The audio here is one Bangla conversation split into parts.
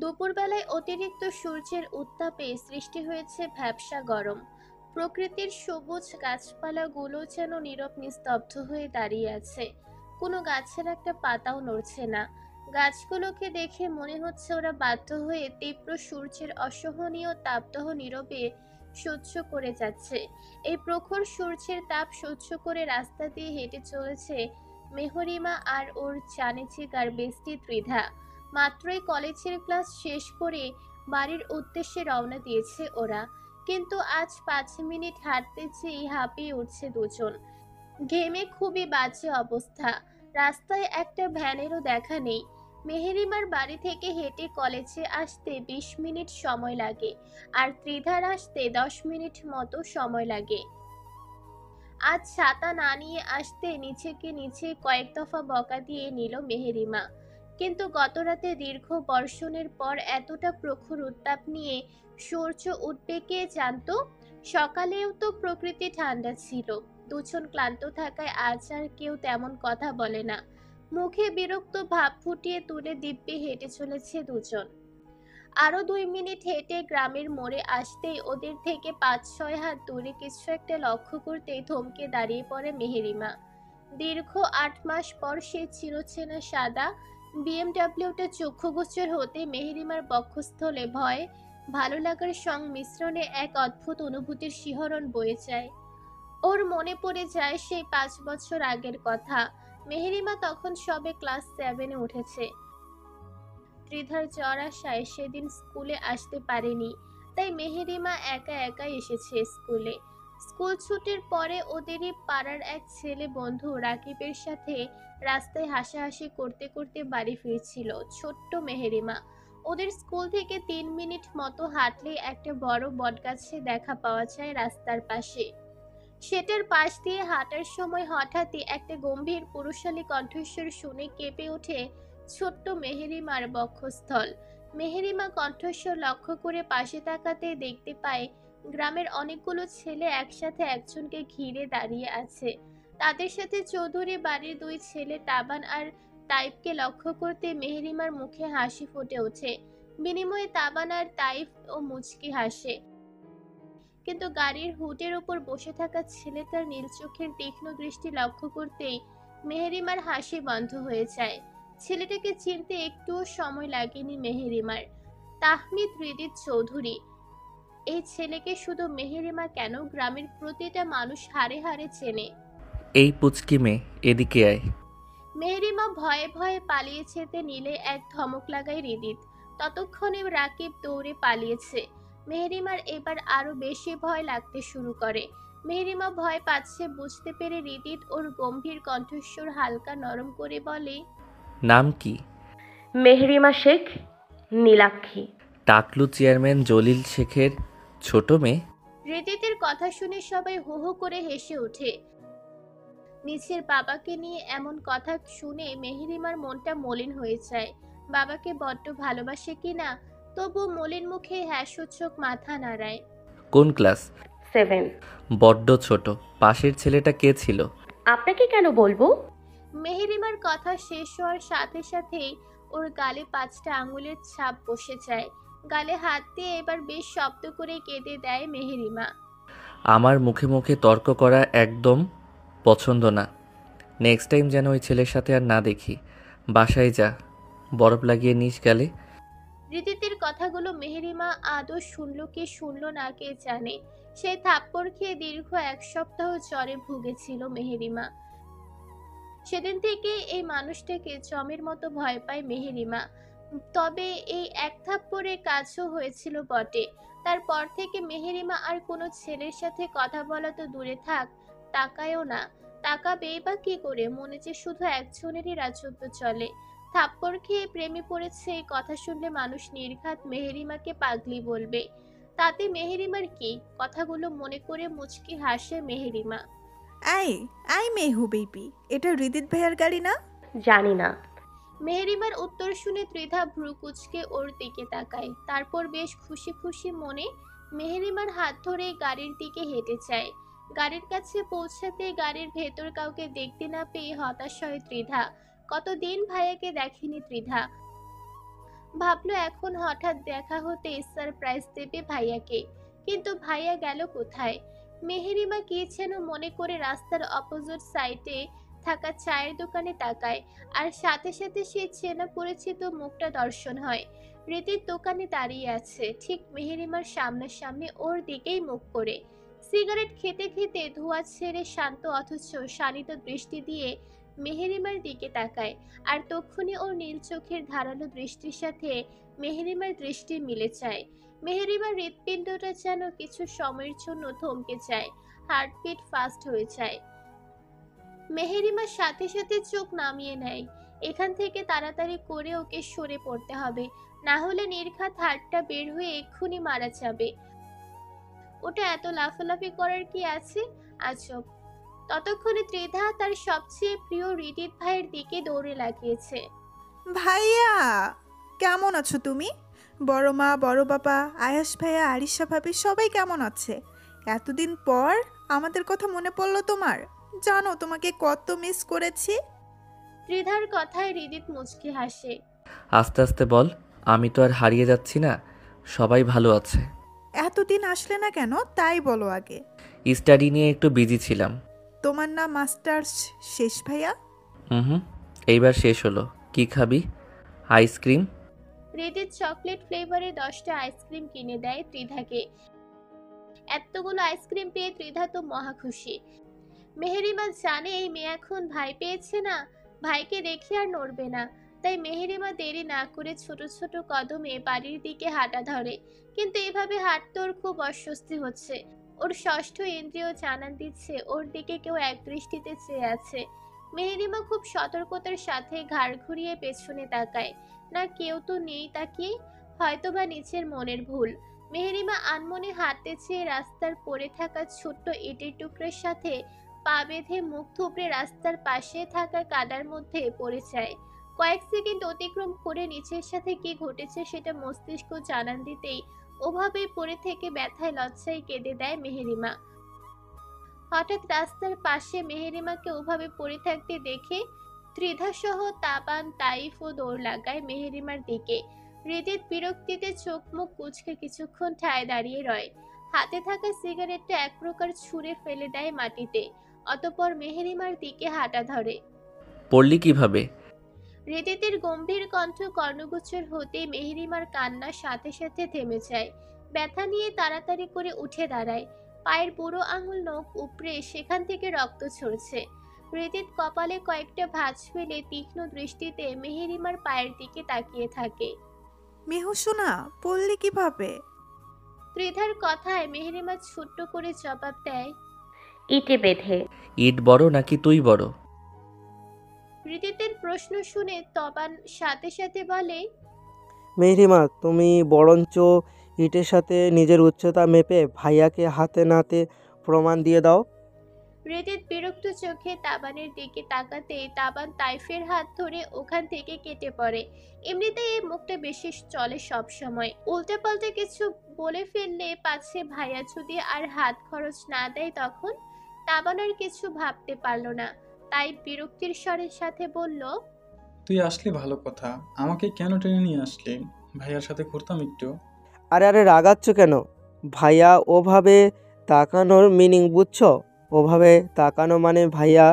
দুপুরবেলায় অতিরিক্ত সূর্যের উত্তাপে সৃষ্টি হয়েছে ভ্যাপসা গরম। প্রকৃতির সবুজ গাছপালাগুলো যেন নীরব নিস্তব্ধ হয়ে দাঁড়িয়ে আছে। কোনো গাছের একটা পাতাও নড়ছে না। গাছগুলোকে দেখে মনে হচ্ছে ওরা বাধ্য হয়ে তীব্র সূর্যের অসহনীয় তাপদাহ নীরবে সহ্য করে যাচ্ছে। এই প্রখর সূর্যের তাপ সহ্য করে রাস্তা দিয়ে হেঁটে চলেছে মেহরিমা আর ওর চানেচিকার বেস্টি ত্রিধা। মাত্রই কলেজের ক্লাস শেষ করে বাড়ির উদ্দেশ্যে রওনা দিয়েছে ওরা, কিন্তু আজ 5 মিনিট হাঁটতে যেই হাঁপিয়ে উঠছে দুজন। ঘেমে খুবই বাজে অবস্থা। রাস্তায় একটা ভ্যানেরও দেখা নেই। মেহেরিমার বাড়ি থেকে হেঁটে কলেজে আসতে 20 মিনিট সময় লাগে, আর ত্রিধার আসতে 10 মিনিট মতো সময় লাগে। আজ ছাতা না নিয়ে আসতে নিচে কয়েক দফা বকা দিয়ে নিল মেহেরিমা। কিন্তু গতরাতে দীর্ঘ বর্ষণের পর এতটা প্রখর উত্তাপ নিয়ে সূর্য উঠবে কে জানতো। সকালেও তো প্রকৃতি ঠান্ডা ছিল। দুজন ক্লান্ত থাকায় আজ আর কেউ তেমন কথা বলে না। মুখে বিরক্ত ভাব ফুটিয়ে তুলে দিব্যি হেঁটে চলেছে দুজন। আরো 2 মিনিট হেঁটে গ্রামের মোড়ে আসতেই ওদের থেকে 5-6 হাত দূরে কিছু একটা লক্ষ্য করতেই থমকে দাঁড়িয়ে পড়ে মেহেরিমা। দীর্ঘ 8 মাস পর সে চিরচেনা সাদা বিএমডাব্লিউটা চক্ষুগোচর হতে মেহেরিমার বক্ষস্থলে ভয় ভালো লাগার সংমিশ্রণে এক অদ্ভুত অনুভূতির শিহরণ বয়ে যায়। ওর মনে পড়ে যায় সেই 5 বছর আগের কথা। মেহেরিমা তখন সবে ক্লাস 7-এ উঠেছে। ত্রিধার জ্বর আসায় সেদিন স্কুলে আসতে পারেনি, তাই মেহেরিমা একা একা এসেছে স্কুলে। স্কুল ছুটির পরে ওদেরই পাড়ার এক ছেলে বন্ধু রাকিবের সাথে রাস্তায় হাসাহাসি করতে করতে বাড়ি ফিরছিল ছোট্ট মেহেরিমা। ওদের স্কুল থেকে 3 মিনিট মতো হাঁটলেই একটা বড় বটগাছে দেখা পাওয়া যায় রাস্তার পাশে। সেটার পাশ দিয়ে হাঁটার সময় হঠাৎই একটা গম্ভীর পুরুষালী কণ্ঠস্বর শুনে কেঁপে ওঠে ছোট্ট মেহেরিমার বক্ষস্থল। মেহেরিমা কণ্ঠস্বর লক্ষ্য করে পাশে তাকাতে দেখতে পায় গ্রামের অনেকগুলো ছেলে একসাথে একজনকে ঘিরে দাঁড়িয়ে আছে। তাদের সাথে চৌধুরী বাড়ির 2 ছেলে তাবান আর তাইফকে লক্ষ্য করতে মেহেরিমার মুখে হাসি ফুটে ওঠে। বিনিময়ে তাবান আর তাইফ ও মুচকি হাসে। কিন্তু গাড়ির হুডের উপর বসে থাকা ছেলেটার নীল চোখের তীক্ষ্ণ দৃষ্টি লক্ষ্য করতেই মেহেরিমার হাসি বন্ধ হয়ে যায়। ছেলেটাকে চিনতে একটুও সময় লাগেনি মেহেরিমার। তাহমিদ হৃদিত চৌধুরী। এই ছেলেকে শুধু মেহেরিমা কেন, গ্রামের প্রতিটা মানুষ হাড়ে হাড়ে চেনে। এই পুচকি মেয়ে, এদিকে আয়। মেহেরিমা ভয়ে ভয়ে পালিয়ে যেতে নিলে এক ধমক লাগায় হৃদিত। ততক্ষণে রাকিব দৌড়ে পালিয়েছে। মেহেরিমার এবার আরো বেশি ভয় লাগতে শুরু করে। মেহেরিমা ভয় পাচ্ছে বুঝতে পেরে হৃদিত ওর গম্ভীর কণ্ঠস্বর হালকা নরম করে বলে, নাম কি? মেহরিমা শেখ, নীলাক্ষী। টাকলু চেয়ারম্যান জলিল শেখের ছোট মেয়ে? হৃদিতের কথা শুনে সবাই হো হো করে হেসে ওঠে। নিজের বাবাকে নিয়ে এমন কথা শুনে মেহেরিমার মনটা মলিন হয়ে যায়। বাবাকে বড্ড ভালোবাসে কিনা, তবু মলিন মুখে হ্যাঁ সূচক মাথা নাড়ায়। কোন ক্লাস? 7। বড্ড ছোট। পাশের ছেলেটা কে ছিল? আপনাকে কেন বলবো? মেহেরিমার কথা শেষ হওয়ার সাথে সাথেই ওর গালে 5টা আঙুলের ছাপ বসে যায়। গালে হাত দিয়ে এবার বেশ শব্দ করে কেঁদে দেয় মেহেরিমা। আমার মুখে মুখে তর্ক করা একদম পছন্দ না। নেক্সট টাইম যেন ওই ছেলের সাথে আর না দেখি। বাসায় যা, বরফ লাগিয়ে নিস গালে। হৃদিতের কথাগুলো মেহেরিমা আদৌ শুনল কি শুনল না কে জানে। সেই থাপ্পড় খেয়ে দীর্ঘ 1 সপ্তাহ জ্বরে ভুগেছিল মেহেরিমা। সেদিন থেকে এই মানুষটাকে জমের মতো ভয় পায় মেহেরিমা। তবে এই এক থাপ্পড়ে কাজও হয়েছিল বটে। তারপর থেকে মেহেরিমা আর কোনো ছেলের সাথে কথা বলা তো দূরে থাক, তাকায়ও না। তাকাবেই বা কি করে, মনে যে শুধু একজনেরই রাজত্ব চলে। থাপ্পড় খেয়ে প্রেমে পড়েছে, এই কথা শুনলে মানুষ নির্ঘাত মেহেরিমাকে পাগলি বলবে। তাতে মেহেরিমার কি? কথাগুলো মনে করে মুচকি হাসে মেহেরিমা। আই আই মেহু বেবি, এটা হৃদিত ভাইয়ার গাড়ি না? জানি না। মেহেরিমার উত্তর শুনে ত্রিধা ভ্রু কুঁচকে ওর দিকে তাকায়। তারপর বেশ খুশি খুশি মনে মেহেরিমার হাত ধরে গাড়ির দিকে হেঁটে যায়। গাড়ির কাছে পৌঁছাতে গাড়ির ভেতর কাউকে দেখতে না পেয়ে হতাশ হয় ত্রিধা। কতদিন ভাইয়াকে দেখেনি ত্রিধা। ভাবলো এখন হঠাৎ দেখা হতে সারপ্রাইজ দেবে ভাইয়াকে, কিন্তু ভাইয়া গেল কোথায়? মেহেরিমা কি যেন মনে করে রাস্তার অপোজিট সাইডে থাকা চায়ের দোকানে তাকায়, আর সাথে সাথে সেই চেনা পরিচিত মুখটা দর্শন হয়। রীতির দোকানে দাঁড়িয়ে আছে, ঠিক মেহেরিমার সামনাসামনি, ওর দিকেই মুখ করে। সিগারেট খেতে খেতে ধোঁয়া ছেড়ে শান্ত অথচ শানিত দৃষ্টি দিয়ে মেহেরিমার দিকে তাকায়, আর তক্ষুনি ওর নীল চোখের ধারালো দৃষ্টির সাথে মেহেরিমার দৃষ্টি মিলে যায়। মেহেরিমার হৃৎপিণ্ডটা যেন কিছু সময়ের জন্য থমকে যায়, হার্টবিট ফাস্ট হয়ে যায়। মেহেরিমার সাথে সাথে চোখ নামিয়ে নেয়। এখান থেকে তাড়াতাড়ি করে ওকে সরে পড়তে হবে, না হলে নির্ঘাত হাড়টা বের হয়ে এক্ষুনি মারা যাবে। ওটা এত লাফালাফি করার কি আছে? আজব। ততক্ষণে ত্রিধা তার সবচেয়ে প্রিয় রিদিত ভাইয়ের দিকে দৌড়ে লাগিয়েছে। ভাইয়া, কেমন আছো তুমি? বড় মা, বড় বাবা, আয়াস ভাইয়া, আরিশা ভাবি সবাই কেমন আছে? এতদিন পর আমাদের কথা মনে পড়লো তোমার? জানো তোমাকে কত মিস করেছি। ত্রিধার কথায় রিদিত মুচকি হাসে। আস্তে আস্তে বল, আমি তো আর হারিয়ে যাচ্ছি না, সবাই ভালো আছে। এতদিন আসলে না কেন তাই বলো আগে। স্টাডি নিয়ে একটু বিজি ছিলাম। তোমার না মাস্টার্স শেষ ভাইয়া? হুম, এইবার শেষ হলো। কি খাবি? আইসক্রিম? রিদিত চকলেট ফ্লেভারে 10টা আইসক্রিম কিনে দেয় ত্রিধাকে। এতগুলো আইসক্রিম পেয়ে ত্রিধা তো মহা খুশি। মেহেরিমা জানে এই মেয়ে এখন ভাই পেয়েছে না, ভাইকে রেখে আর নড়বে না। তাই মেহেরিমা দেরি না করে ছোট ছোট কদমে বাড়ির দিকে হাঁটা ধরে। কিন্তু এভাবে হাঁটতে ওর খুব অস্বস্তি হচ্ছে। ওর ষষ্ঠ ইন্দ্রিয় জানান দিচ্ছে ওর দিকে কেউ এক দৃষ্টিতে চেয়ে আছে। মেহেরিমা খুব সতর্কতার সাথে ঘাড় ঘুরিয়ে পেছনে তাকায়, না কেউ তো নেই তাকিয়ে, হয়তোবা নিচের মনের ভুল। মেহেরিমা আনমনে হাঁটতে চেয়ে রাস্তার পড়ে থাকা ছোট্ট ইটের টুকরের সাথে পা বেঁধে মুখ থুবড়ে রাস্তার পাশে থাকা কাদার মধ্যে পড়ে যায়। কয়েক সেকেন্ড অতিক্রম করে নিচের সাথে কি ঘটেছে সেটা মস্তিষ্ক জানান দিতেই ওভাবে পড়ে থেকে ব্যথায় লজ্জায় কেঁদে দেয় মেহেরিমা। হঠাৎ রাস্তার পাশে মেহেরিমাকে ওভাবে পড়ে থাকতে দেখে ত্রিধা সহ তাবান, তাইফ ও দৌড় লাগায় মেহেরিমার দিকে। হৃদিত বিরক্তিতে চোখ মুখ কুঁচকে কিছুক্ষণ ঠায় দাঁড়িয়ে রয়। হাতে থাকা সিগারেটটা এক প্রকার ছুঁড়ে ফেলে দেয় মাটিতে, অতঃপর মেহেরিমার দিকে হাঁটা ধরে। পড়লি কিভাবে? হৃদিতের গম্ভীর কণ্ঠ কর্ণগোচর হতেই মেহেরিমার কান্নার সাথে সাথে থেমে যায়। ব্যথা নিয়ে তাড়াতাড়ি করে উঠে দাঁড়ায়। পায়ের বুড়ো আঙুল নখ উপড়ে সেখান থেকে রক্ত ঝরছে। হৃদিত কপালে কয়েকটা ভাঁজ ফেলে তীক্ষ্ণ দৃষ্টিতে মেহেরিমার পায়ের দিকে তাকিয়ে থাকে। মেহু সোনা, পড়লি কিভাবে? ত্রিধার কথায় মেহেরিমা ছোট্ট করে জবাব দেয়, ইটে বেঁধে। ইট বড় নাকি তুই বড়? হৃদিতের প্রশ্ন শুনে তবান সাথে সাথে বলে, মেহরিমা, তুমি বরঞ্চ ইটের সাথে নিজের উচ্চতা মেপে ভাইয়াকে হাতে নাতে প্রমাণ দিয়ে দাও। হৃদিত বিরক্ত চোখে তাবানের দিকে তাকাতেই তাবান তাইফের হাত ধরে ওখান থেকে কেটে পড়ে। এমনিতেই এই মুখটা বেশি চলে সব সময়, উল্টে পাল্টে কিছু বলে ফেললে পাছে ভাইয়া যদি আর হাত খরচ না দেয় তখন। তাবান আর কিছু ভাবতে পারলো না, তাই বিরক্তির স্বরের সাথে বলল, তুই আসলি ভালো কথা, আমাকে কেন টেনে নিয়ে আসলি? ভাইয়ার সাথে ঘুরতাম একটু। আরে আরে রাগাচ্ছ কেন? ভাইয়া ওভাবে তাকানোর মিনিং বুঝছো? ওভাবে তাকানো মানে ভাইয়া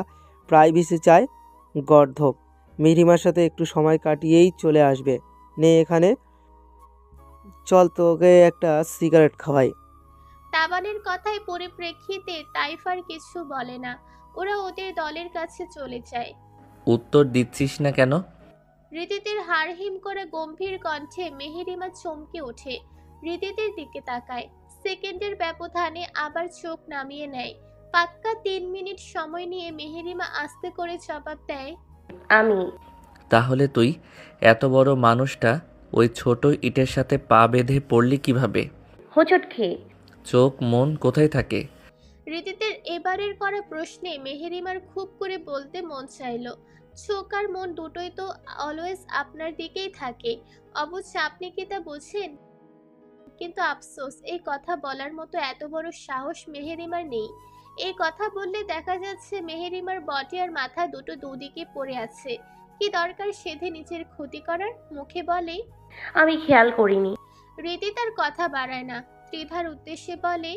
প্রাইভেসি চায়। গর্ধব। মেহরিমার সাথে একটু সময় কাটিয়েই চলে আসবে। নে এখানে চল, তোকে একটা সিগারেট খাওয়াই। তাবানের কথায় পরিপ্রেক্ষিতে তাইফ আর কিছু বলে না, ওরা ওদের দলের কাছে চলে যায়। উত্তর দিচ্ছিস না কেন? হৃদিতের হাড় হিম করা গম্ভীর কণ্ঠে মেহেরিমা চমকে ওঠে। হৃদিতের দিকে তাকায়, সেকেন্ডের ব্যবধানে আবার চোখ নামিয়ে নেয়। পাক্কা 3 মিনিট সময় নিয়ে মেহেরিমা আস্তে করে জবাব দেয়, আমি। তাহলে তুই এত বড় মানুষটা ওই ছোট ইটের সাথে পা বেঁধে পড়লি কিভাবে? হোঁচট খেয়ে। চোখ মন কোথায় থাকে? হৃদিতের এবারের করা প্রশ্নে মেহেরিমার খুব করে বলতে মন চাইল, চোখ আর মন দুটোই তো অলওয়েজ আপনার দিকেই থাকে, অবশ্য আপনি কি তা বোঝেন? কিন্তু আফসোস, এই কথা বলার মতো এত বড় সাহস মেহেরিমার নেই। এই কথা বললে দেখা যাচ্ছে মেহেরিমার বডি আর মাথা দুটো দুদিকে পড়ে আছে। কি দরকার সেধে নিজের ক্ষতি করার? মুখে বলে, আমি খেয়াল করিনি। রীতি তার কথা বাড়ায় না, ত্রিধার উদ্দেশ্যে বলে।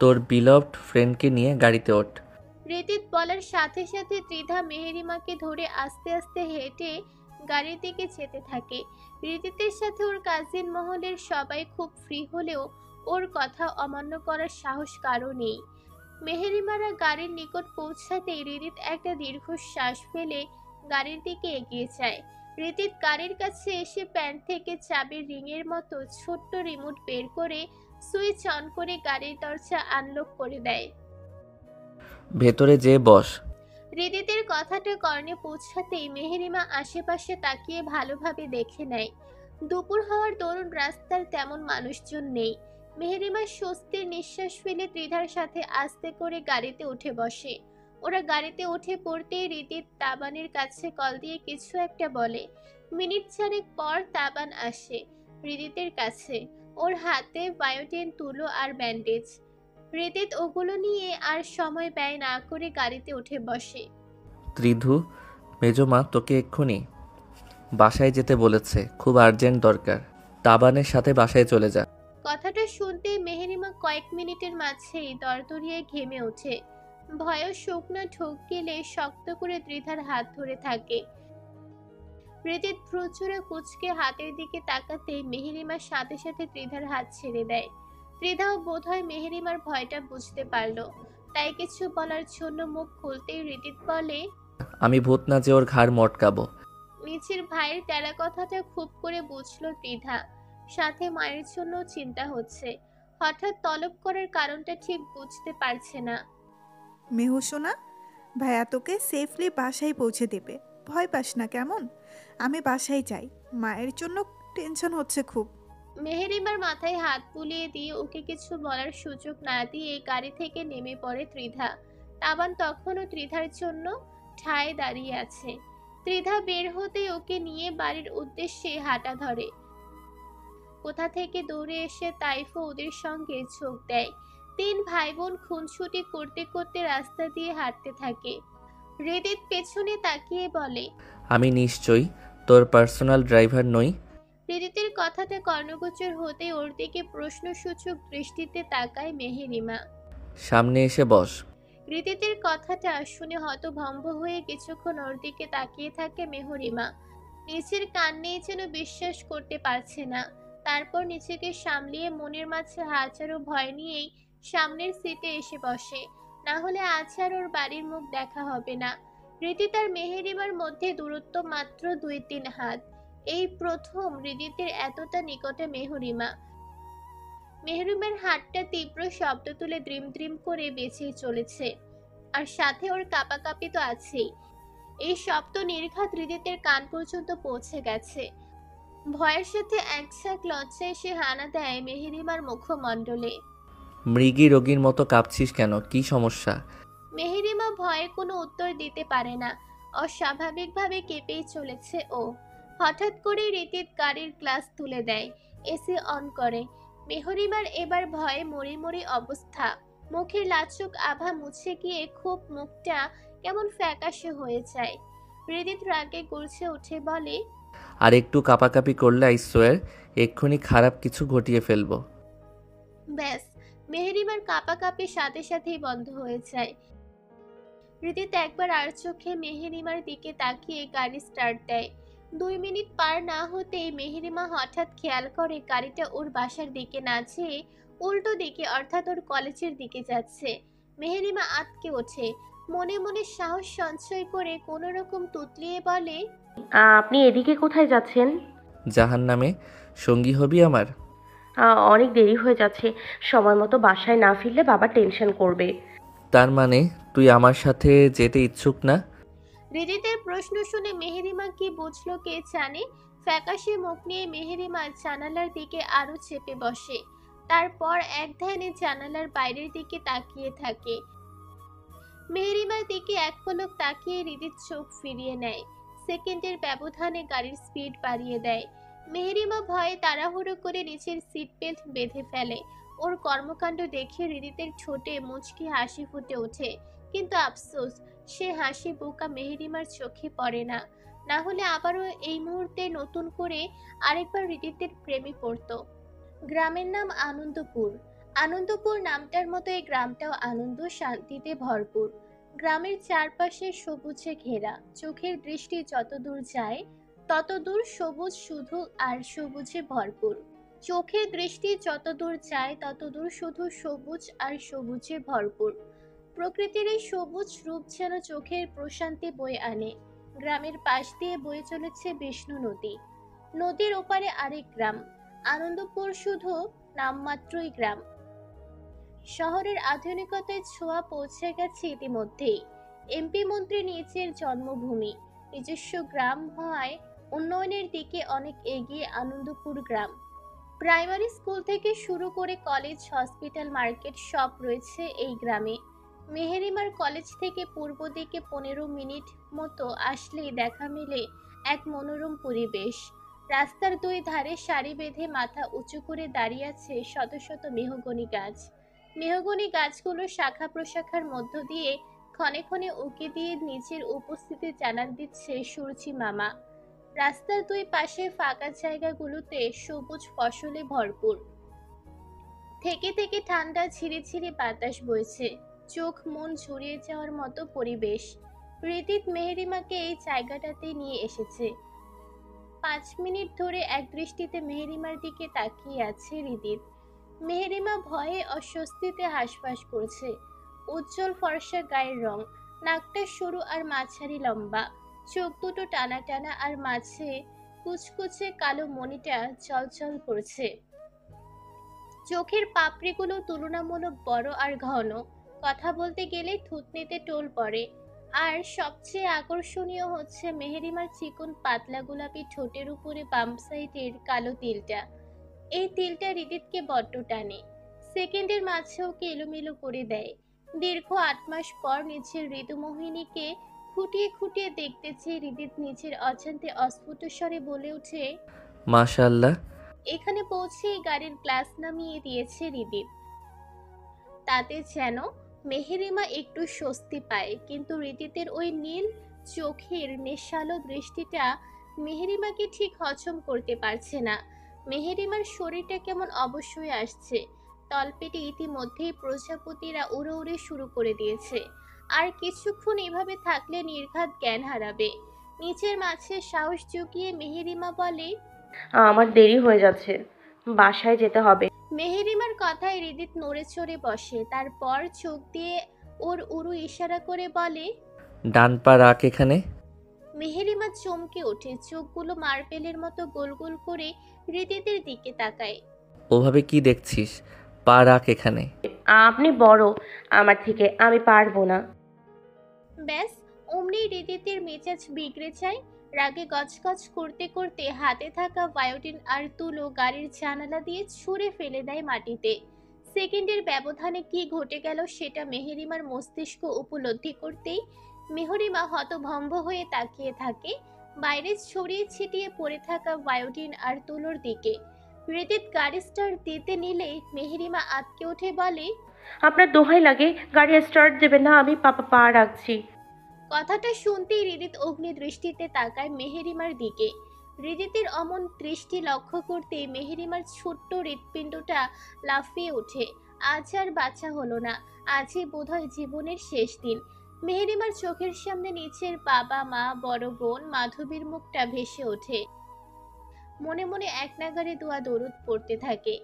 তোর বিলভড ফ্রেন্ডকে নিয়ে গাড়িতে ওঠ। রিদিত বলার সাথে সাথে ত্রিধা মেহেরিমাকে ধরে আস্তে আস্তে হেঁটে গাড়ির দিকে যেতে থাকে। রিদিতের সাথে ওর কাজিন মহলের সবাই খুব ফ্রি হলেও ওর কথা অমান্য করার সাহস কারো নেই। মেহেরিমারা গাড়ির নিকট পৌঁছাতেই রিদিত একটা দীর্ঘশ্বাস ফেলে গাড়ির দিকে এগিয়ে যায়। রিদিত গাড়ির কাছে এসে প্যান্ট থেকে চাবির রিংয়ের মতো ছোট্ট রিমোট বের করে সুইচ অন করে গাড়ির দরজা আনলক করে দেয়। ভেতরে যেয়ে বস। রিদিতের কথাটা কর্ণে পৌঁছাতেই মেহেরিমা আশেপাশে তাকিয়ে ভালোভাবে দেখে নেয়। দুপুর হওয়ার দরুন রাস্তার তেমন মানুষজন নেই। মেহেরিমা স্বস্তির নিঃশ্বাস ফেলে ত্রিধার সাথে আস্তে করে গাড়িতে উঠে বসে। ওরা গাড়িতে উঠে পড়তেই রিদিত তাবানের কাছে কল দিয়ে কিছু একটা বলে। মিনিট চারেক পর তাবান আসে রিদিতের কাছে। ওর হাতে বায়োটিন তুলো আর ব্যান্ডেজ। রিদিত ওগুলো নিয়ে আর সময় ব্যয় না করে গাড়িতে উঠে বসে। ত্রিধু, মেজমা তোকে এক্ষুনি বাসায় যেতে বলেছে, খুব আর্জেন্ট দরকার। তাবানের সাথে বাসায় চলে যা। কথাটা শুনতে মেহেরিমা কয়েক মিনিটের মাঝেই দরদরিয়ে ঘেমে ওঠে। ভয় শুকনা ঢোক গেলে শক্ত করে ত্রিধার হাত ধরে থাকে। রিদিত প্রচুরে কুচকে হাতের দিকে তাকাতেই মেহেরিমার সাথে সাথে ত্রিধার হাত ছেড়ে দেয়। ত্রিধাও বোধহয় মেহেরিমার ভয়টা বুঝতে পারলো, তাই কিছু বলার জন্য মুখ খুলতেই রিদিত বলে, আমি ভূত না যে ওর ঘাড় মটকাবো। নিজের ভাইয়ের তেরা কথাটা খুব করে বুঝলো ত্রিধা। সাথে মায়ের জন্য চিন্তা হচ্ছে। হঠাৎ তলব করার কারণটা ঠিক বুঝতে পারছে না। মেহু সোনা, ভাইয়া তোকে সেফলি বাসায় পৌঁছে দেবে, ভয় পাস না কেমন? আমি বাসায় যাই, মায়ের জন্য টেনশন হচ্ছে খুব। মেহেরিমার মাথায় হাত বুলিয়ে দিয়ে ওকে কিছু বলার সুযোগ না দিয়ে গাড়ি থেকে নেমে পড়ে ত্রিধা। তাবান তখনও ত্রিধার জন্য ঠায় দাঁড়িয়ে আছে। ত্রিধা বের হতে ওকে নিয়ে বাড়ির উদ্দেশ্যে হাঁটা ধরে। কোথা থেকে দৌড়ে এসে তাইফও ওদের সঙ্গে যোগ দেয়। তিন ভাই বোন খুনসুটি করতে করতে রাস্তা দিয়ে হাঁটতে থাকে। রিদিত পেছনে তাকিয়ে বলে, আমি নিশ্চয়ই তোর পার্সোনাল ড্রাইভার নই। রিদিতের কথাটা কর্ণগোচর হতে ওর দিকে প্রশ্নসূচক দৃষ্টিতে তাকায় মেহেরিমা। সামনে এসে বস। রিদিতের কথাটা শুনে হতভম্ব হয়ে কিছুক্ষণ ওর দিকে তাকিয়ে থাকে মেহরিমা। নিজের কান নিয়ে যেন বিশ্বাস করতে পারছে না। তারপর নিজেকে সামলিয়ে মনের মাঝে হাজারো ভয় নিয়েই সামনের সিটে এসে বসে। না হলে আজ আর ওর বাড়ির মুখ দেখা হবে না। রিদিত আর মেহেরিমার মধ্যে দূরত্ব মাত্র 2-3 হাত। এই প্রথম রিদিতের এতটা নিকটে মেহরিমা। মেহরিমার হাতটা তীব্র শব্দ তুলে দ্রিম দ্রিম করে বেঁচেই চলেছে, আর সাথে ওর কাঁপাকাঁপি তো আছেই। এই শব্দ নির্ঘাত রিদিতের কান পর্যন্ত পৌঁছে গেছে। ভয়ের সাথে একঝাঁক লজ্জা এসে হানা দেয় মেহেরিমার মুখমণ্ডলে। মৃগী রোগীর মতো কাঁপছিস কেন, কি সমস্যা? মেহেরিমা ভয়ে কোনো উত্তর দিতে পারে না। অস্বাভাবিকভাবে কেঁপেই চলেছে ও। হঠাৎ করে রিদিত গাড়ির গ্লাস তুলে দেয়, এসি অন করে। মেহরিমার এবার ভয়ে মরি মরি অবস্থা। মুখের লাজুক আভা মুছে গিয়ে খুব মুখটা কেমন ফ্যাকাশে হয়ে যায়। রিদিত রাগে গর্জে উঠে বলে, আর একটু কাঁপাকাঁপি করলে আই সোয়ার এক্ষুনি খারাপ কিছু ঘটিয়ে ফেলবো। ব্যাস, মেহরিমার কাঁপাকাঁপি সাথে সাথেই বন্ধ হয়ে যায়। রিদিত একবার আর চোখে মেহরিমার দিকে তাকিয়ে গাড়ি স্টার্ট দেয়। 2 মিনিট পার না হতেই মেহরিমা হঠাৎ খেয়াল করে গাড়িটা ওর বাসার দিকে না যেয়ে উল্টো দিকে, অর্থাৎ ওর কলেজের দিকে যাচ্ছে। মেহরিমা আঁতকে ওঠে। মনে মনে সাহস সঞ্চয় করে কোনো রকম তুতলিয়ে বলে, আপনি এদিকে কোথায় যাচ্ছেন? জাহান্নামে সঙ্গী হবি আমার? অনেক দেরি হয়ে যাচ্ছে, সময় মতো বাসায় না ফিরলে বাবা টেনশন করবে। তার মানে তুই আমার সাথে যেতে ইচ্ছুক না? রিদিতের প্রশ্ন শুনে মেহরিমা কি বুঝলো কে জানে। ফ্যাকাশে মুখ নিয়ে মেহরিমা জানালার দিকে আরো চেপে বসে। তারপর এক ধ্যানে জানালার বাইরের দিকে তাকিয়ে থাকে। মেহরিমার দিকে এক পলক তাকিয়ে রিদিত চোখ ফিরিয়ে নেয়। সেকেন্ডের ব্যবধানে গাড়ির স্পিড বাড়িয়ে দেয়। মেহরিমা ভয়ে তাড়াহুড়ো করে নিচের সিট বেল্ট বেঁধে ফেলে। ওর কর্মকাণ্ড দেখে রিদিতের ঠোঁটে মুচকি হাসি ফুটে ওঠে, কিন্তু আফসোস সে হাসি বোকা মেহরিমার চোখে পড়ে না। না হলে আবারও এই মুহূর্তে নতুন করে আরেকবার রিদিতের প্রেমে পড়তো। গ্রামের নাম আনন্দপুর। আনন্দপুর নামটার মতো এই গ্রামটাও আনন্দ শান্তিতে ভরপুর। গ্রামের চারপাশে সবুজে ঘেরা, চোখের দৃষ্টি যতদূর যায় ততদূর সবুজ শুধু আর সবুজে ভরপুর। চোখের দৃষ্টি যতদূর যায় ততদূর শুধু সবুজ আর সবুজে ভরপুর। প্রকৃতির এই সবুজ রূপ যেন চোখের প্রশান্তি বয়ে আনে। গ্রামের পাশ দিয়ে বয়ে চলেছে বিষ্ণু নদী। নদীর ওপারে আরেক গ্রাম। আনন্দপুর শুধু নামমাত্রই গ্রাম। শহরের আধুনিকতায় ছোঁয়া পৌঁছে গেছে ইতিমধ্যেই। এমপি মন্ত্রী নিজের জন্মভূমি, নিজস্ব গ্রাম হওয়ায় উন্নয়নের দিকে অনেক এগিয়ে আনন্দপুর গ্রাম। প্রাইমারি স্কুল থেকে শুরু করে কলেজ, হসপিটাল, মার্কেট সব রয়েছে এই গ্রামে। মেহেরিমার কলেজ থেকে পূর্ব দিকে 15 মিনিট মতো আসলেই দেখা মেলে এক মনোরম পরিবেশ। রাস্তার দুই ধারে সারি বেঁধে মাথা উঁচু করে দাঁড়িয়ে আছে শত শত মেহগনি গাছ। মেহগনি গাছগুলো শাখা প্রশাখার মধ্য দিয়ে ক্ষণে ক্ষণে উঁকি দিয়ে নিজের উপস্থিতি জানান দিচ্ছে সূর্যি মামা। রাস্তার দুই পাশে ফাঁকা জায়গাগুলোতে সবুজ ফসলে ভরপুর। থেকে থেকে ঠান্ডা ঝিরিঝিরি বাতাস বইছে। চোখ মন জুড়িয়ে যাওয়ার মতো পরিবেশ। রিদিত মেহেরিমাকে এই জায়গাটাতে নিয়ে এসেছে। 5 মিনিট ধরে এক দৃষ্টিতে মেহেরিমার দিকে তাকিয়ে আছে রিদিত। মেহেরিমা ভয়ে অস্বস্তিতে হাঁসফাঁস করছে। উজ্জ্বল ফর্সা গায়ের রং, নাকটা সরু আর মাঝারি লম্বা, চোখ দুটো টানা টানা আর মাঝে কুচকুচে কালো মণিটা চলচল করছে। চোখের পাপড়িগুলো তুলনামূলক বড় আর ঘন। কথা বলতে গেলে থুতনিতে টোল পড়ে। আর সবচেয়ে আকর্ষণীয় হচ্ছে মেহেরিমার চিকন পাতলা গোলাপি ঠোঁটের উপরে বাম সাইডের কালো তিলটা। এই তিলটা রিদিতকে বড্ড টানে। সেকেন্ডের মাঝে ওকে এলোমেলো করে দেয়। দীর্ঘ 8 মাস পর নিজের ঋতুমোহিনীকে খুঁটিয়ে খুঁটিয়ে দেখতে চেয়ে রিদিত নিজের অজান্তে অস্ফুট স্বরে বলে ওঠে, মাশাআল্লাহ। এখানে পৌঁছেই গাড়ির গ্লাস নামিয়ে দিয়েছে রিদিত। তাতে যেন মেহেরিমা একটু স্বস্তি পায়, কিন্তু রিদিতের ওই নীল চোখের নেশালো দৃষ্টিটা মেহেরিমাকে ঠিক হজম করতে পারছে না। মেহেরিমার শরীরটা কেমন অবশ্যই আসছে। তলপেটে ইতিমধ্যেই প্রজাপতিরা উড়ে শুরু করে দিয়েছে। আর কিছুক্ষণ এভাবে থাকলে নির্ঘাত জ্ঞান হারাবে। নিচের মাঝে সাহস জুগিয়ে মেহেরিমা বলে, আমার দেরি হয়ে যাচ্ছে, বাসায় যেতে হবে। মেহেরিমার কথায় রিদিত নড়ে চড়ে বসে। তারপর চোখ দিয়ে ওর উরু ইশারা করে বলে, ডান পা রাখ এখানে। মেহেরিমা চমকে ওঠে, চোখগুলো মার্বেলের মতো গোল গোল করে রিদিতের দিকে তাকায়। ওভাবে কি দেখছিস? পা রাখ এখানে। আপনি বড় আমার থেকে, আমি পারবো না। ব্যাস, অমনি রিদিতের মেজাজ বিগড়ে যায়। রাগে গজগজ করতে করতে হাতে থাকা ভায়োলিন আর তুলো গাড়ির জানালা দিয়ে ছুঁড়ে ফেলে দেয় মাটিতে। সেকেন্ডের ব্যবধানে কি ঘটে গেল সেটা মেহেরিমার মস্তিষ্ক উপলব্ধি করতেই মেহরিমা হতভম্ব হয়ে তাকিয়ে থাকে বাইরে ছড়িয়ে ছিটিয়ে পড়ে থাকা ভায়োলিন আর তুলোর দিকে। রিদিত গাড়ি স্টার্ট দিতে নিলে মেহেরিমা আঁতকে উঠে বলে, আপনার দোহাই লাগে, গাড়ি স্টার্ট দেবেন না, আমি পা রাখছি। কথাটা শুনতেই রিদিত অগ্নি দৃষ্টিতে তাকায় মেহেরিমার দিকে। রিদিতের অমন দৃষ্টি লক্ষ্য করতে মেহেরিমার ছোট্ট হৃৎপিণ্ডটা লাফিয়ে ওঠে। আজ আর বাঁচা হলো না, আজই বোধহয় জীবনের শেষ দিন। মেহেরিমার চোখের সামনে নিচের বাবা মা বড় বোন মাধবীর মুখটা ভেসে ওঠে। মনে মনে এক নাগাড়ে দোয়া দরুদ পড়তে থাকে।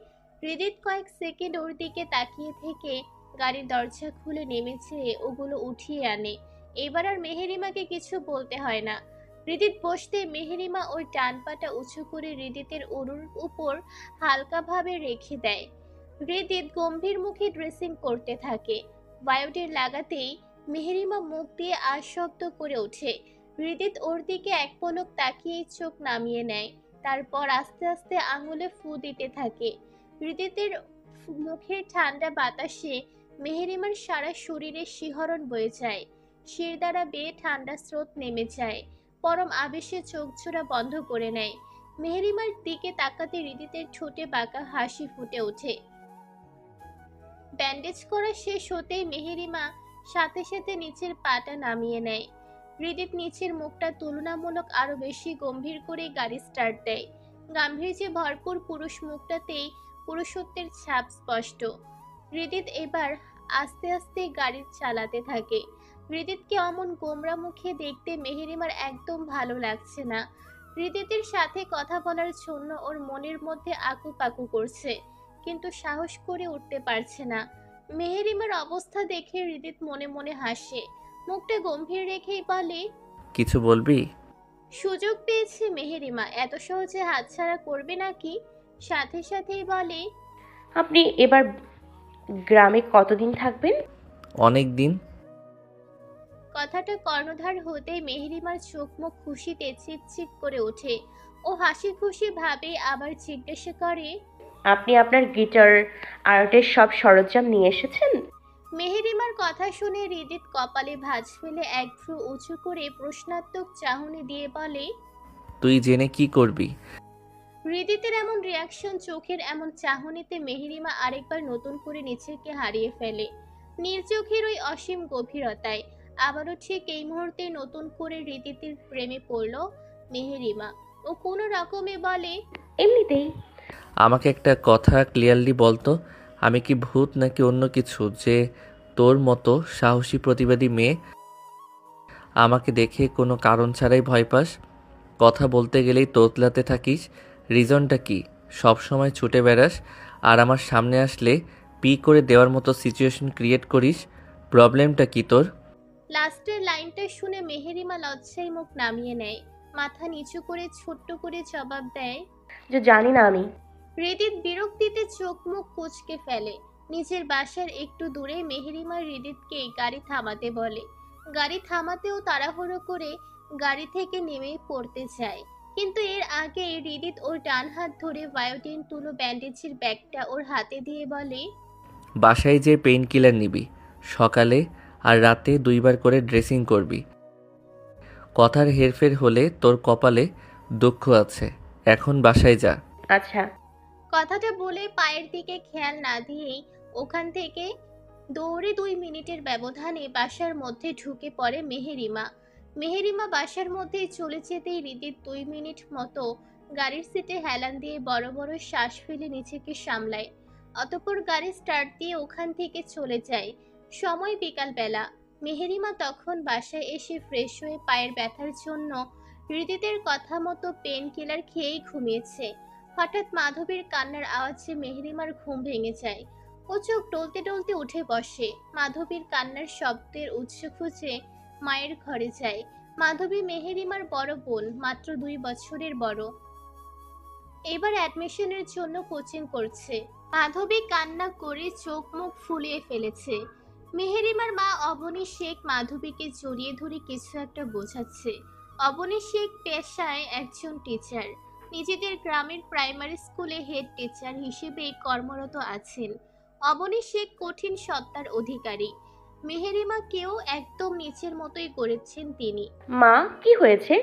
হৃদিত কয়েক সেকেন্ড ওর দিকে তাকিয়ে থেকে গাড়ির দরজা খুলে নেমেছে, ওগুলো উঠিয়ে আনে। এবার আর মেহেরিমাকে কিছু বলতে হয় না। হৃদিত বসতে মেহেরিমা ওই ডান পাটা উঁচু করে হৃদিতের উরুর উপর হালকাভাবে রেখে দেয়। হৃদিত গম্ভীর মুখে ড্রেসিং করতে থাকে। বায়োটির লাগাতেই মেহেরিমা মুখ দিয়ে আজ শব্দ করে ওঠে। হৃদিত ওর দিকে এক পলক তাকিয়ে চোখ নামিয়ে নেয়। তারপর আস্তে আস্তে আঙুলে ফু দিতে থাকে। হৃদিতের মুখের ঠান্ডা বাতাসে মেহেরিমার সারা শরীরে শিহরণ বয়ে যায়। শির দ্বারা বেয়ে ঠান্ডা স্রোত নেমে যায়। পরম আবেশে চোখ জোড়া বন্ধ করে নেয়। মেহেরিমার দিকে তাকাতে হৃদিতের ঠোঁটে বাঁকা হাসি ফুটে ওঠে। ব্যান্ডেজ করা শেষ হতেই মেহেরিমা সাথে সাথে নিচের পাটা নামিয়ে নেয়। হৃদিত নিচের মুখটা তুলনামূলক আরো বেশি গম্ভীর করে গাড়ি স্টার্ট দেয়। গাম্ভীর্যে ভরপুর পুরুষ মুখটাতেই পুরুষত্বের ছাপ স্পষ্ট। হৃদিত এবার আস্তে আস্তে গাড়ি চালাতে থাকে। হৃদিতকে অমন গোমরা মুখে দেখতে মেহেরিমার একদম ভালো লাগছে না। হৃদিতের সাথে কথা বলার জন্য ওর মনের মধ্যে আকুপাকু করছে, কিন্তু সাহস করে উঠতে পারছে না। মেহেরিমার অবস্থা দেখে হৃদিত মনে মনে হাসে, মুখটা গম্ভীর রেখেই বলে, কিছু বলবি? সুযোগ পেয়েছে মেহেরিমা, এত সহজে হাতছাড়া করবে নাকি? সাথে সাথেই বলে, আপনি এবার গ্রামে কতদিন থাকবেন? অনেক দিন। কথাটা কর্ণধার হতেই মেহেরিমার চোখ মুখ খুশিতে চিকচিক করে ওঠে। ও হাসি খুশি ভাবে আবার জিজ্ঞাসা করে, আপনি আপনার গিটার আর্টের সব সরঞ্জাম নিয়ে এসেছেন? মেহেরিমার কথা শুনে হৃদিত কপালে ভাঁজ ফেলে এক ভ্রু উঁচু করে প্রশ্নাত্মক চাহনি দিয়ে বলে, তুই জেনে কি করবি? হৃদিতের এমন রিয়াকশন, চোখের এমন চাহনিতে মেহেরিমা আরেকবার নতুন করে নিজেকে হারিয়ে ফেলে নির্চোখের ওই অসীম গভীরতায়। আবারও ঠিক এই মুহূর্তে নতুন করে হৃদিতের প্রেমে পড়ল মেহেরিমা। ও কোনো রকমে বলে, এমনিতেই। আমাকে একটা কথা ক্লিয়ারলি বলতো, আমি কি ভূত নাকি অন্য কিছু যে তোর মতো সাহসী প্রতিবাদী মেয়ে আমাকে দেখে কোনো কারণ ছাড়াই ভয় পাস? কথা বলতে গেলেই তোতলাতে থাকিস, রিজনটা কি? সব সময় ছুটে বেড়াস আর আমার সামনে আসলে পি করে দেওয়ার মতো সিচুয়েশন ক্রিয়েট করিস। প্রবলেমটা কি তোর? লাস্টের লাইনটা শুনে মেহেরিমা লজ্জায় মুখ নামিয়ে নেয়, মাথা নিচু করে ছোট্ট করে জবাব দেয়, যে জানি না আমি। হৃদিত বিরক্তিতে চোখ মুখ কুঁচকে ফেলে। নিজের বাসার একটু দূরে মেহেরিমা হৃদিতকে গাড়ি থামাতে বলে। গাড়ি থামাতেও তাড়াহুড়ো করে গাড়ি থেকে নেমে পড়তে চায়, কিন্তু এর আগে হৃদিত ওর ডান হাত ধরে বায়োটিন তুলো ব্যান্ডেজের ব্যাগটা ওর হাতে দিয়ে বলে, বাসায় যে পেইন কিলার নিবি, সকালে আর রাতে 2 বার করে ড্রেসিং করবি। কথার হেরফের হলে তোর কপালে দুঃখ আছে। এখন বাসায় যা। আচ্ছা। কথাটা বলে পায়ের দিকে খেয়াল না দিয়েই ওখান থেকে দৌড়ে 2 মিনিটের ব্যবধানে বাসার মধ্যে ঢুকে পড়ে মেহেরিমা। মেহেরিমা বাসার মধ্যে চলে যেতেই হৃদিত 2 মিনিট মতো গাড়ির সিটে হেলান দিয়ে বড় বড় শ্বাস ফেলে নিজেকে সামলায়। অতঃপর গাড়ি স্টার্ট দিয়ে ওখান থেকে চলে যায়। সময় বিকালবেলা। মেহেরিমা তখন বাসায় এসে ফ্রেশ হয়ে পায়ের ব্যথার জন্য হৃদিতের কথা মতো পেন কিলার খেয়েই ঘুমিয়েছে। হঠাৎ মাধবীর কান্নার আওয়াজে মেহেরিমার ঘুম ভেঙে যায়। ও চোখ টলতে টলতে উঠে বসে। মাধবীর কান্নার শব্দের উৎস খুঁজে মায়ের ঘরে যায়। মাধবী মেহেরিমার বড় বোন, মাত্র 2 বছরের বড়। এবার অ্যাডমিশনের জন্য কোচিং করছে। মাধবী কান্না করে চোখ মুখ ফুলিয়ে ফেলেছে। মেহেরিমার মা অবনী শেখ মাধবীকে জড়িয়ে ধরে কিছু একটা বোঝাচ্ছে। অবনী শেখ পেশায় একজন টিচার। নিজেদের গ্রামের প্রাইমারি স্কুলে হেড টিচার হিসেবে কর্মরত আছেন। অবনী শেখ কঠিন সত্তার অধিকারী। মেহেরিমাকেও একদম নিচের মতোই করেছেন তিনি। মা, কি হয়েছে?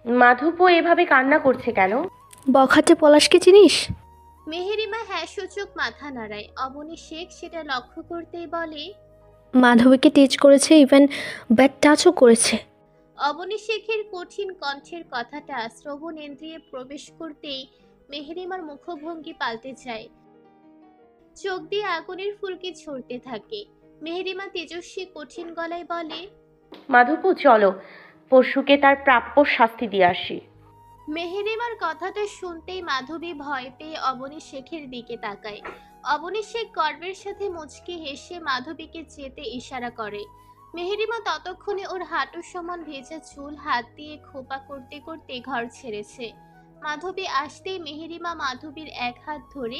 মাধবও এভাবে কান্না করছে কেন? বখাটে পলাশকে চিনিস? মেহেরিমা হ্যাঁ সূচক মাথা নাড়ায়। অবনী শেখ সেটা লক্ষ্য করতেই বলে, মাধবীকে টিচ করেছে, ইভেন ব্যাট টাচও করেছে। অবনী শেখের কঠিন কণ্ঠের কথাটা শ্রবণেন্দ্রিয়ে প্রবেশ করতেই মেহেরিমার মুখভঙ্গি পাল্টে যায়। চোখ দিয়ে আগুনের ফুলকি ছড়তে থাকে। মেহেরিমা তেজস্বী কঠিন গলায় বলে, মাধবু, চলো পশুকে তার প্রাপ্য শাস্তি দিয়ে আসি। মেহেরিমার কথাটা শুনতেই মাধবী ভয় পেয়ে অবনী শেখের দিকে তাকায়। অবনী শেখ গর্বের সাথে মুচকি হেসে মাধবীকে যেতে ইশারা করে। মেহেরিমা ততক্ষণে ওর হাঁটু সমান ভেজা চুল হাত দিয়ে খোপা করতে করতে ঘর ছেড়েছে। মাধবী আসতেই মেহেরিমা মাধবীর এক হাত ধরে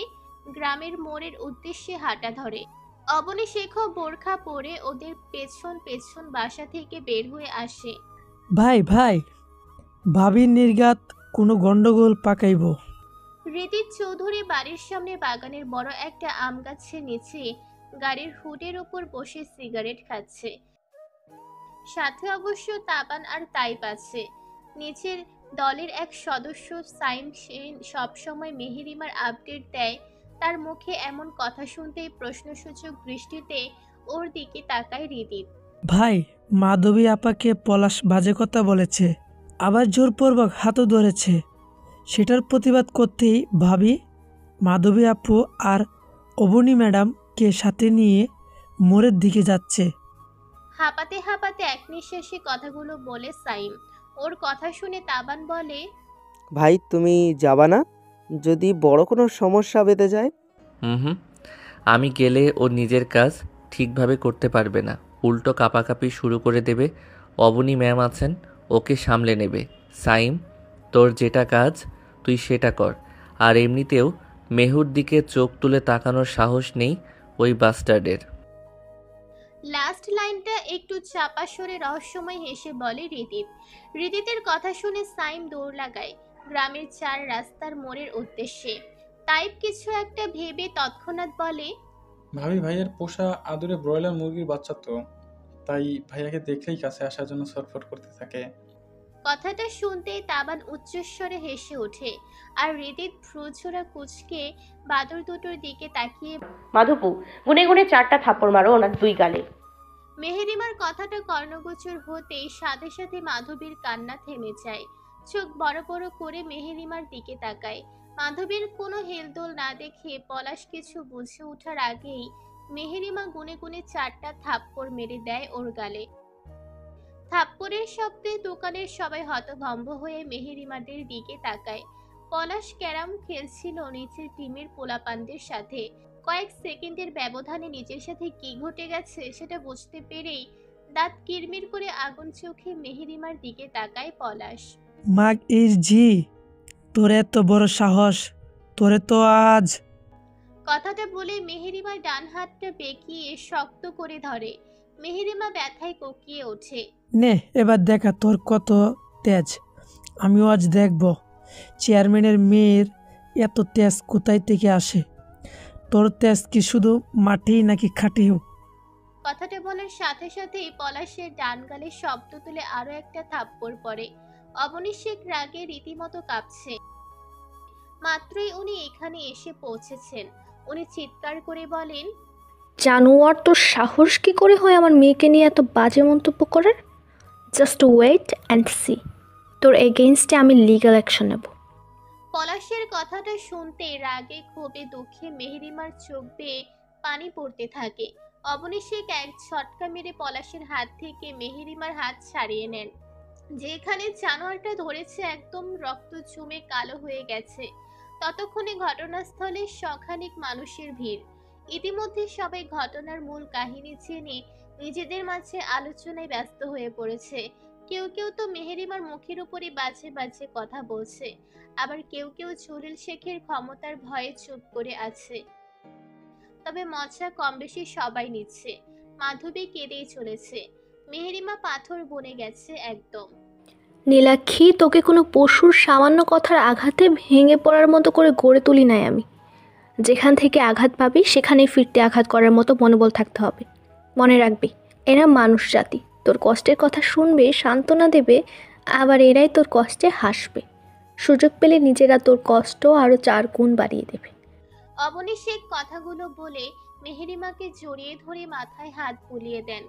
গ্রামের মোড়ের উদ্দেশ্যে হাঁটা ধরে। অবনী শেখও বোরখা পরে ওদের পেছন পেছন বাসা থেকে বের হয়ে আসে। ভাই ভাই, ভাবির নির্ঘাত কোনো গন্ডগোল পাকাইব। হৃদিত চৌধুরী বাড়ির সামনে বাগানের বড় একটা আম গাছের নিচে গাড়ির হুডের উপর বসে সিগারেট খাচ্ছে। সাথে অবশ্য তাবান আর তাইব আছে। নিচের দলের এক সদস্য সাইম সেন সবসময় মেহেরিমার আপডেট দেয়। তার মুখে এমন কথা শুনতেই প্রশ্নসূচক দৃষ্টিতে ওর দিকে তাকায় হৃদিত। ভাই, মাধবী আপাকে পলাশ বাজে কথা বলেছে, আবার জোরপূর্বক হাতও ধরেছে। সেটার প্রতিবাদ করতেই ভাবি মাধবী আপু আর অবনী ম্যাডামকে সাথে নিয়ে মোড়ের দিকে যাচ্ছে। হাঁপাতে হাঁপাতে এক নিঃশ্বাসে কথাগুলো বলে সাইম। ওর কথা শুনে তাবান বলে, ভাই তুমি যাবা না? যদি বড় কোনো সমস্যা বেঁধে যায়? হুম, আমি গেলে ও নিজের কাজ ঠিকভাবে করতে পারবে না, উল্টো কাঁপাকাঁপি শুরু করে দেবে। অবনী ম্যাম আছেন, ওকে সামলে নেবে। সাইম, তোর যেটা কাজ তুই সেটা কর। আর এমনিতেও মেহুর দিকে চোখ তুলে তাকানোর সাহস নেই ওই বাস্টার্ডের। লাস্ট লাইনটা একটু চাপা সরে রহস্যময় হেসে বলে রিদিত। রিদিতের কথা শুনে সাইম দৌড় লাগায় গ্রামের 4 রাস্তার মোড়ের উদ্দেশ্যে। তাইব কিছু একটা ভেবে তৎক্ষণাৎ বলে, ভাবি ভাইয়ের পোষা আদুরে ব্রয়লার মুরগির বাচ্চা তো, তাই ভাইয়াকে দেখলেই কাছে আসার জন্য ছটফট করতে থাকে। কথাটা শুনতেই তাবান উচ্চস্বরে হেসে ওঠে। আর রিদিত ভ্রুছোড়া কুচকে বাদর দুটোর দিকে তাকিয়ে মাধবু, গুনে গুনে 4টা থাপ্পড় মারো ওনার 2 গালে। মেহেরিমার কথাটা কর্ণগোচর হতেই সাথে সাথে মাধবীর কান্না থেমে যায়। চোখ বড় বড় করে মেহেরিমার দিকে তাকায়। মাধবীর কোনো হেলদোল না দেখে পলাশ কিছু বুঝে ওঠার আগেই মেহেরিমা গুনে গুনে 4টা থাপ্পড় মেরে দেয় ওর গালে। থাপ্পড়ের শব্দে দোকানের সবাই হতভম্ব হয়ে মেহেরিমাদের দিকে তাকায়। পলাশ ক্যারাম খেলছিল নিচের টিমের পোলাপানদের সাথে। কয়েক সেকেন্ডের ব্যবধানে নিজের সাথে কি ঘটে গেছে সেটা বুঝতে পেরেই দাঁত কিরমির করে আগুন চোখে মেহেরিমার দিকে তাকায় পলাশ। মাগ ইর জি, তোর এত বড় সাহস! তোরে তো আজ। কথাটা বলে মেহেরিমার ডান হাতটা বেঁকিয়ে শক্ত করে ধরে। মেহেরিমা ব্যথায় কোকিয়ে ওঠে। নে এবার দেখা তোর কত তেজ। আমিও আজ দেখব চেয়ারম্যানের মেয়ের এত তেজ কোথায় থেকে আসে। তোর তেজ কি শুধু মাটি নাকি খাটিও? কথাটা বলার সাথে সাথেই পলাশের ডান গালে শব্দ তুলে আরো একটা থাপ্পড় পড়ে। অবনী শেখ রাগে রীতিমতো কাঁপছে। মাত্রই উনি এখানে এসে পৌঁছেছেন। উনি চিৎকার করে বলেন, জানোয়ার, তোর সাহস কি করে হয় আমার মেয়েকে নিয়ে এত বাজে মন্তব্য করার? জাস্ট ওয়েট অ্যান্ড সি, তোর এগেইনস্টে আমি লিগ্যাল অ্যাকশন নেব। পলাশের কথাটা শুনতে রাগে ক্ষোভে দুঃখে মেহেরিমার চোখ বেয়ে পানি পড়তে থাকে। অবনী শেখ এক ঝটকা মেরে পলাশের হাত থেকে মেহেরিমার হাত ছাড়িয়ে নেন। যেখানে জানোয়ারটা ধরেছে একদম রক্ত জমে কালো হয়ে গেছে। ততক্ষণে ঘটনাস্থলে শখানেক মানুষের ভিড়। ইতিমধ্যে সবাই ঘটনার মূল কাহিনী জেনে নিজেদের মাঝে আলোচনায় ব্যস্ত হয়ে পড়েছে। কেউ কেউ তো মেহেরিমার মুখের উপরে বাজে বাজে কথা বলছে, আবার কেউ কেউ জলিল শেখের ক্ষমতার ভয়ে চুপ করে আছে। তবে মজা কম বেশি সবাই নিচ্ছে। মাধবী কেঁদেই চলেছে। মেহেরিমা পাথর বনে গেছে একদম। নীলাক্ষী, তোকে কোনো পশুর সামান্য কথার আঘাতে ভেঙে পড়ার মতো করে গড়ে তুলি নাই আমি। যেখান থেকে আঘাত পাবি সেখানেই ফিরতে আঘাত করার মতো মনোবল থাকতে হবে। মনে রাখবি, এরা মানুষ জাতি। তোর কষ্টের কথা শুনবে, সান্ত্বনা দেবে, আবার এরাই তোর কষ্টে হাসবে। সুযোগ পেলে নিজেরা তোর কষ্ট আরও 4 গুণ বাড়িয়ে দেবে। অবনী শেখ কথাগুলো বলে মেহেরিমাকে জড়িয়ে ধরে মাথায় হাত বুলিয়ে দেন।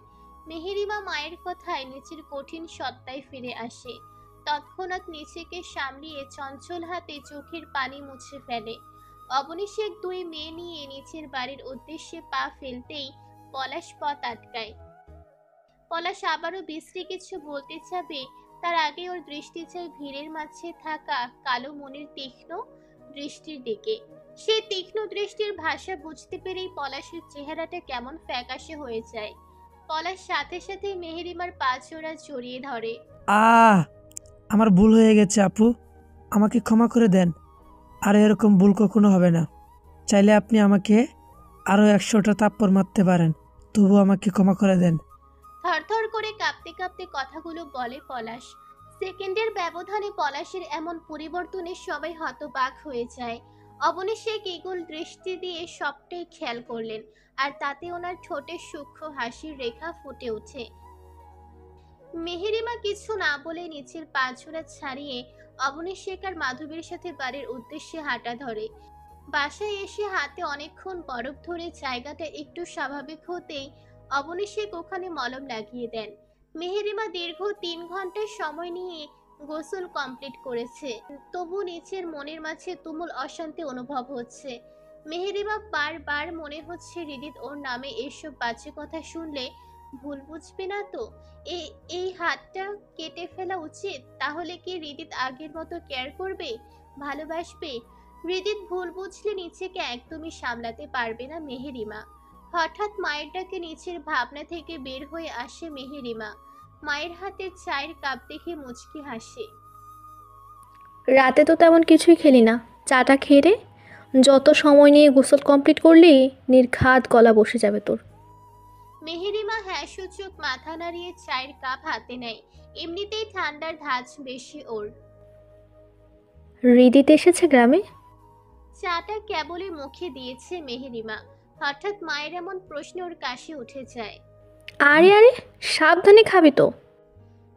মেহেরিমা মায়ের কথায় নিচের কঠিন সত্তায় ফিরে আসে। তৎক্ষণাৎ নিচেকে সামলিয়ে চঞ্চল হাতে চোখের পানি মুছে ফেলে। অবনী শেখ 2 মেয়ে নিয়ে নিচের বাড়ির উদ্দেশ্যে পা ফেলতেই পলাশ পথ আটকায়। পলাশ আবারও বিশ্রী কিছু বলতে যাবে, তার আগে ওর দৃষ্টি যায় ভিড়ের মাঝে থাকা কালো মনির তীক্ষ্ণ দৃষ্টির দিকে। সেই তীক্ষ্ণ দৃষ্টির ভাষা বুঝতে পেরেই পলাশের চেহারাটা কেমন ফ্যাকাশে হয়ে যায়। পলাশ সাথে সাথে মেহেরিমার পা জোড়া জড়িয়ে ধরে। আমার ভুল হয়ে গেছে আপু, আমাকে ক্ষমা করে দেন। আর এরকম ভুল কখনো হবে না। চাইলে আপনি আমাকে আরও 100টা থাপ্পড় মারতে পারেন, তবু আমাকে ক্ষমা করে দেন। থরথর করে কাঁপতে কাঁপতে কথাগুলো বলে পলাশ। সেকেন্ডের ব্যবধানে পলাশের এমন পরিবর্তনে সবাই হতবাক হয়ে যায়। অবনী শেখ ইগল দৃষ্টি দিয়ে সবটাই খেয়াল করলেন, আর তাতে ওনার ঠোঁটের সূক্ষ্ম হাসির রেখা ফুটে ওঠে। মেহেরিমা কিছু না বলে নিচের পা ছোড়া ছাড়িয়ে অবনী শেখ আর মাধবীর সাথে বাড়ির উদ্দেশ্যে হাঁটা ধরে। বাসায় এসে হাতে অনেকক্ষণ বরফ ধরে জায়গাটা একটু স্বাভাবিক হতেই অবনী শেখ ওখানে মলম লাগিয়ে দেন। মেহেরিমা দীর্ঘ 3 ঘন্টা সময় নিয়ে গোসল কমপ্লিট করেছে, তবু নিচের মনের মাঝে তুমুল অশান্তি অনুভব হচ্ছে। মেহেরিমা বারবার মনে হচ্ছে হৃদিত ওর নামে এসব বাজে কথা শুনলে ভুল বুঝবে না তো। এই হাতটা কেটে ফেলা উচিত, তাহলে কি হৃদিত আগের মতো কেয়ার করবে, ভালোবাসবে? হৃদিত ভুল বুঝলে নিজেকে একদমই সামলাতে পারবে না মেহেরিমা। হঠাৎ মায়ের ডাকে নিচের ভাবনা থেকে বের হয়ে আসে মেহেরিমা। মায়ের হাতে চায়ের কাপ দেখে মুচকি হাসে। রাতে তো তেমন কিছুই খেলি না, চাটা খেয়ে রে। যত সময় নিয়ে গোসল কমপ্লিট করলি নির্ঘাত গলা বসে যাবে তোর। মেহেরিমা হ্যাঁ সূচক মাথা নাড়িয়ে চায়ের কাপ হাতে নেয়। এমনিতেই ঠান্ডার ধাঁচ বেশি ওর। হৃদিত এসেছে গ্রামে? চাটা কেবলই মুখে দিয়েছে মেহেরিমা। হঠাৎ মায়ের এমন প্রশ্নে ওর কাশি উঠে যায়। আরে আরে, সাবধানে খাবি তো।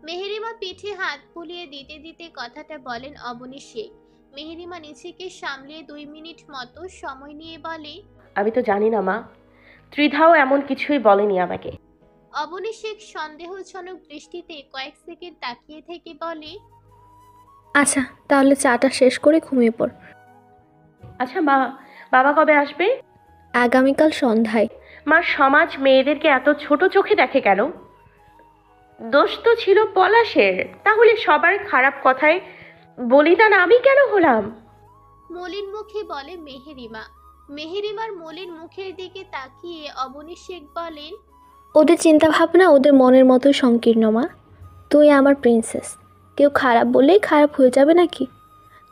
মেহেরিমা পিঠে হাত বুলিয়ে দিতে দিতে কথাটা বলেন অবনী শেখ। মেহেরিমা নিজেকে সামলিয়ে 2 মিনিট মতো সময় নিয়ে বলে, আমি তো জানি না মা, ত্রিধাও এমন কিছুই বলেনি আমাকে। অবনী শেখ সন্দেহজনক দৃষ্টিতে কয়েক সেকেন্ড তাকিয়ে থেকে বলে, আচ্ছা তাহলে চাটা শেষ করে ঘুমিয়ে পড়। আচ্ছা মা, বাবা কবে আসবে? আগামীকাল সন্ধ্যায়। মা, সমাজ মেয়েদেরকে এত ছোট চোখে দেখে কেন? দোষ তো ছিল পলাশের, তাহলে সবার খারাপ কথায় বলিদান আমি কেন হলাম? মলিন মুখে বলে মেহেরিমা। মেহেরিমার মলিন মুখের দিকে তাকিয়ে অবনী শেখ বলেন, ওদের চিন্তা ভাবনা ওদের মনের মতোই সংকীর্ণ মা। তুই আমার প্রিন্সেস, কেউ খারাপ বললেই খারাপ হয়ে যাবে নাকি?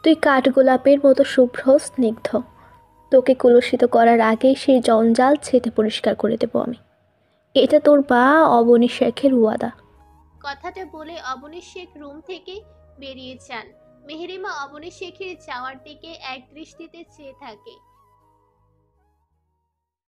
তুই কাঠগোলাপের মতো শুভ্র স্নিগ্ধ। তোকে কলুষিত করার আগেই সেই জঞ্জাল ছেঁটে পরিষ্কার করে দেবো আমি। এটা তোর মা অবনী শেখের ওয়াদা। কথাটা বলে অবনী শেখ রুম থেকে বেরিয়ে যান। মেহেরিমা অবনী শেখের যাওয়ার দিকে এক দৃষ্টিতে চেয়ে থাকে।